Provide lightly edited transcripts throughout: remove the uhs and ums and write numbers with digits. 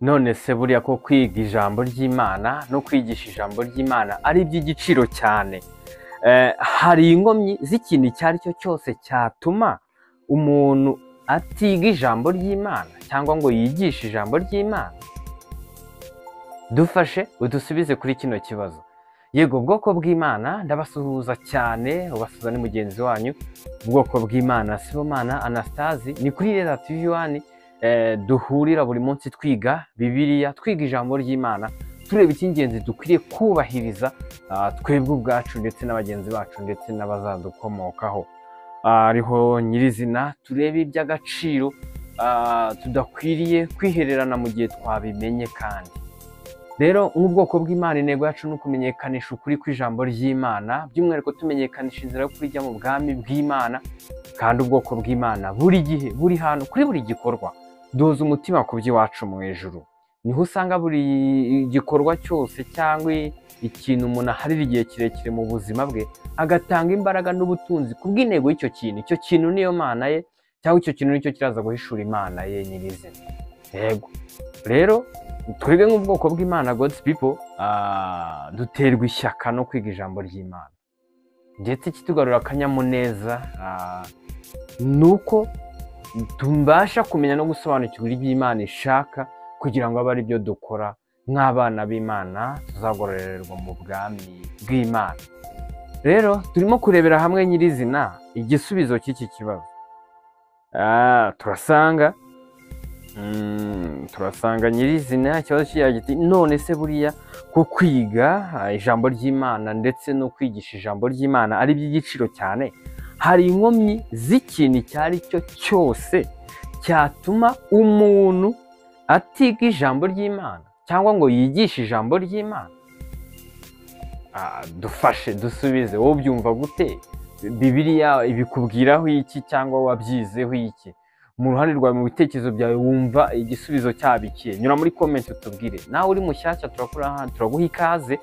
none se buriya ko kwiga ijambo ry'Imana no kwigisha ijambo ry'Imana ari iby'igiciro cyane. Hari inkomyi z'ikintu icyo ari cyo cyose cyatuma umuntu atiga ijambo ry'Imana cyangwa ngo yigishe ijambo ry'Imana? Dufashe udusubize kuri kino kibazo. Yego, ubwoko bw'Imana ndabasuhuza cyane, ubasuhuza ni mugenzi wanyu. Ubwoko bw'Imana Sibomana Anastase, ni kuri Rera TV 1 duhurira buri munsi twiga Bibiliya, twiga ijambo ry'Imana, tureba icy'ingenzi dukwiriye kubahiriza twebwe ubwacu ndetse n'abagenzi bacu ndetse n'abazadukomokaho. Ariho nyirizina turebe iby'agaciro tudakwiriye kwihererana mu gihe twabimenye. Kandi rero nk'ubwoko bw'Imana intego yacu ni ukumenyekanisha ukuri kw'ijambo ry'Imana, by'umwihariko tumenyekanisha inzira yo kurijya mu bwami bw'Imana. Kandi ubwoko bw'Imana buri gihe, buri hantu, kuri buri gikorwa duhoza umutima ku by'iwacu mu ijuru. Niho usanga buri gikorwa cyose cyangwa ikintu umuntu aharira igihe kirekire mu buzima bwe, agatanga imbaraga n'ubutunzi ku bw'intego y'icyo kintu. Icyo kintu niyo Mana ye, cyangwa icyo kintu nicyo kiraza guhishura Imana ye nyirizina. Yego rero twebwe nk'ubwoko bw'Imana, God's people, duterwa ishyaka no kwiga ijambo ry'Imana, ndetse ikitugarura akanyamuneza nuko tubasha kumenya no gusobanukirwa ibyo Imana ishaka, kugira ngo abe ari byo dukora nk'abana b'Imana tuzagororerwa mu bwami bw'Imana. Rero turimo kurebera hamwe nyirizina igisubizo cy'iki kibazo. turasanga nyirizina ikibazo kigira giti, none se buriya ko kwiga ijambo ry'Imana ndetse no kwigisha ijambo ry'Imana ari iby'igiciro cyane, hari inkomyi z'ikintu icyo ari cyo cyose cyatuma umuntu atiga ijambo ry'Imana cyangwa ngo yigishe ijambo ry'Imana? Dufashe dusubize, wowe ubyumva gute? Bibiliya ibikubwiraho iki cyangwa wabyizeho iki? Mu ruhande rwawe, mu bitekerezo byawe, wumva igisubizo cyabikiye? Nyura muri comment utubwire. Nawe uri mushyashya turaguha ikaze,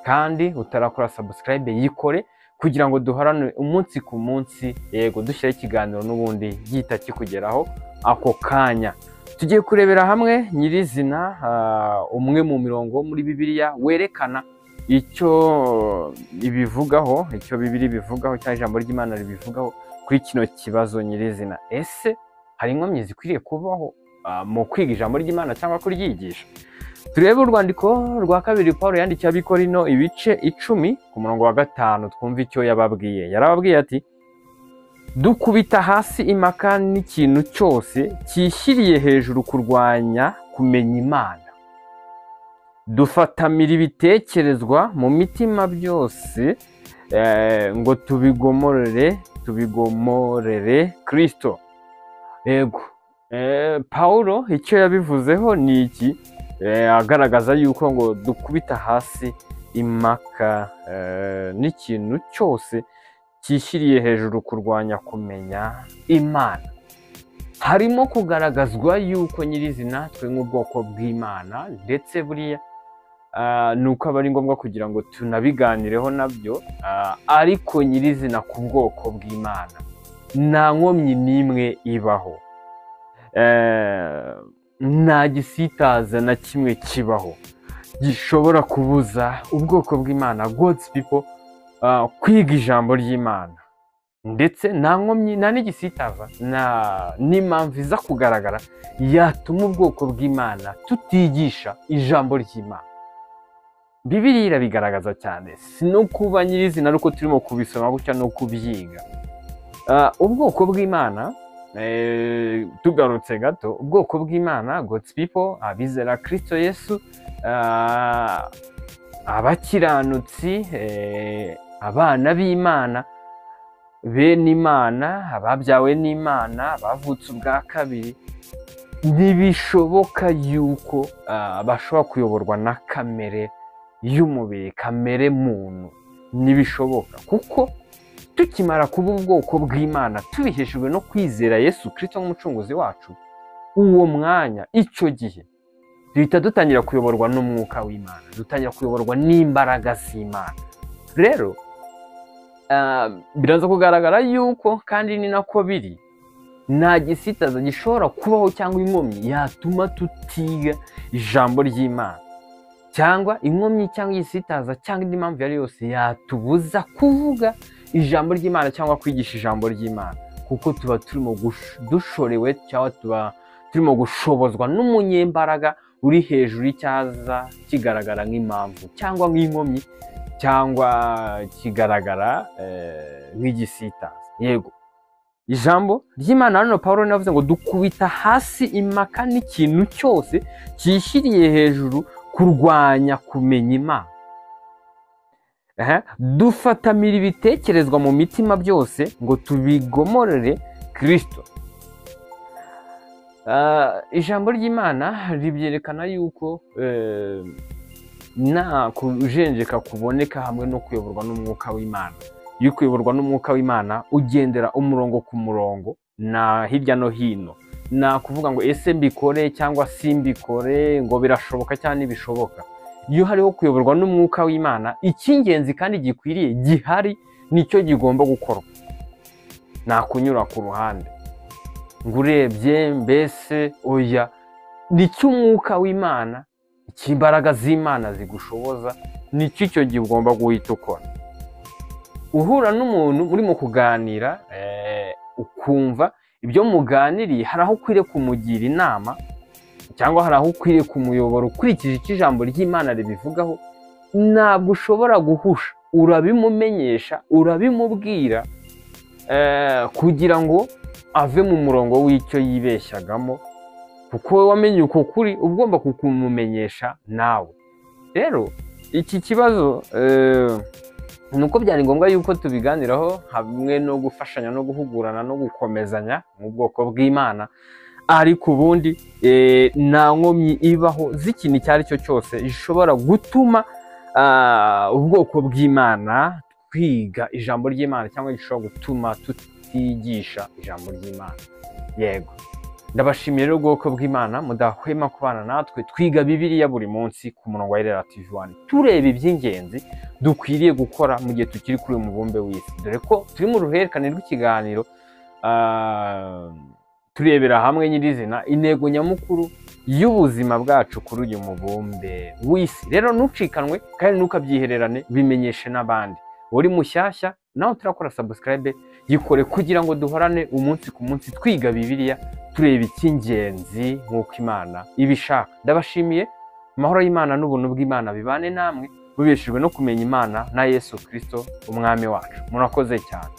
kandi utarakora subscribe yikore, kugira ngo duharane umunsi ku munsi, yego dushyira ikiganiro n'ubundi gihita kikugeraho ako kanya. Tugiye kurebera hamwe nyirizina umwe mu mirongo muri Bibiliya werekana icyo ibivugaho, icyo Bibiliya bivugaho cyangwa ijambo ry'Imana ribivugaho kuri kino kibazo nyirizina. Ese hari inkomyi zikwiriye kubaho mu kwiga ijambo ry'Imana cyangwa kuryigisha? Turebe urwandiko rwa kabiri Pawulo yandikiye Abikorino ibice 10 ku murongo wa 5, twumva icyo yababwiye. Yarababwiye ati, dukubita hasi impaka n'ikintu cyose cyishyiriye hejuru kurwanya kumenya Imana, dufatamira ibitekerezwa mu mitima byose ngo tubigomorere Kristo. Yego, Pawulo icyo yabivuzeho ni iki? Agaragaza yuko ngo dukubita hasi impaka n'ikintu cyose cyishyiriye hejuru kurwanya kumenya Imana. Harimo kugaragazwa yuko nyirizina twe nk'ubwoko bw'Imana, ndetse buriya nuko aba ari ngombwa kugira ngo tunabiganireho nabyo, ariko nyirizina ku bwoko bw'Imana nta nkomyi n'imwe ibaho, nta gisitaza na kimwe kibaho gishobora kubuza ubwoko bw'Imana, God's people, kwiga ijambo ry'Imana. Ndetse nta nkomyi, nta n'igisitaza, n'impamvu iza kugaragara yatuma ubwoko bw'Imana tutigisha ijambo ry'Imana. Bibiliya irabigaragaza cyane, si no kuba nyirizina ariko turimo kubisoma gutya no kubyiga. Ubwoko bw'Imana, tugarutse gato, ubwoko bw'Imana, God's people, abizera Kristo Yesu, abakiranutsi, abana b'Imana, bene Imana, ababyawe n'Imana, bavutse ubwa kabiri, ntibishoboka yuko bashobora kuyoborwa na kamere y'umubiri, kamere muntu. Ntibishoboka, kuko tukimara kuba ubwoko bw'Imana tubiheshejwe no kwizera Yesu Kristo nk'umucunguzi wacu, uwo mwanya, icyo gihe duhita dutangira kuyoborwa n'umwuka w'Imana, dutangira kuyoborwa n'imbaraga z'Imana. Rero biraza kugaragara yuko, kandi ni nako biri, nta gisitaza gishobora kubaho cyangwa inkomyi yatuma tutiga ijambo ry'Imana, cyangwa inkomyi cyangwa igisitaza cyangwa indi mpamvu yari yose yatubuza kuvuga ijambo ry'Imana cyangwa kwigisha ijambo ry'Imana, kuko tuba turimo dushorewe cyangwa tuba turimo gushobozwa n'umunyembaraga uri hejuru y'icyaza kigaragara nk'impamvu cyangwa nk'inkomyi cyangwa kigaragara nk'igisitaza. Yego, ijambo ry'Imana hano Pawulo navuze ngo dukubita hasi impaka n'ikintu cyose cyishyiriye hejuru kurwanya kumenya Imana. Dufatamira ibitekerezwa mu mitima byose ngo tubigomorere Kristo. Ijambo ry'Imana ribyerekana yuko nta kujenjeka kuboneka hamwe no kuyoborwa n'umwuka w'Imana. Iyo kuyoborwa n'umwuka w'Imana ugendera umurongo ku murongo na hirya no hino, na kuvuga ngo ese mbikore cyangwa simbikore, ngo birashoboka cyangwa ntibishoboka. Iyo hariho kuyoborwa n'umwuka w'Imana, icy'ingenzi kandi gikwiriye gihari nicyo gigomba gukorwa, nta kunyura ku ruhande ngo urebye mbese oya. Nicyo umwuka w'Imana, imbaraga z'Imana zigushoboza, nicyo icyo gihe ugomba guhita ukora. Uhura n'umuntu urimo kuganira ukumva ibyo muganiriye hari aho ukwiriye kumugira inama cyangwa hari aho ukwiriye kumuyobora ukurikije icyo ijambo ry'Imana ribivugaho, ntabwo ushobora guhusha, urabimumenyesha, urabimubwira kugira ngo ave mu murongo w'icyo yibeshyagamo, kuko we wamenye uko kuri ugomba kukumumenyesha nawe. Rero iki kibazo nuko byari ngombwa yuko tubiganiraho hamwe no gufashanya no guhugurana no gukomezanya mu bwoko bw'Imana, ariko ubundi nta nkomyi ibaho z'ikintu icyo ari cyo cyose gishobora gutuma ubwoko bw'Imana twiga ijambo ry'Imana cyangwa gishobora gutuma tutigisha ijambo ry'Imana. Yego, ndabashimiye rero ubwoko bw'Imana mudahwema kubana natwe twiga Bibiliya buri munsi ku murongo wa Irera TV 1, tureba iby'ingenzi dukwiriye gukora mu gihe tukiri kuri uyu mubumbe w'isi, dore ko turi mu ruhererekane rw'ikiganiro turebera hamwe nyirizina intego nyamukuru y'ubuzima bwacu kuri uyu mubumbe w'isi. Rero ntucikanwe kandi ntukabyihererane, bimenyeshe n'abandi. Uri mushyashya nawe turakora subscribe, yikore kugira ngo duhorane umunsi ku munsi twiga Bibiliya, tureba icy'ingenzi nk'uko Imana ibishaka. Ndabashimiye, amahoro y'Imana n'ubuntu bw'Imana bibane namwe, mubeshejwe no kumenya Imana na Yesu Kristo umwami wacu. Murakoze cyane.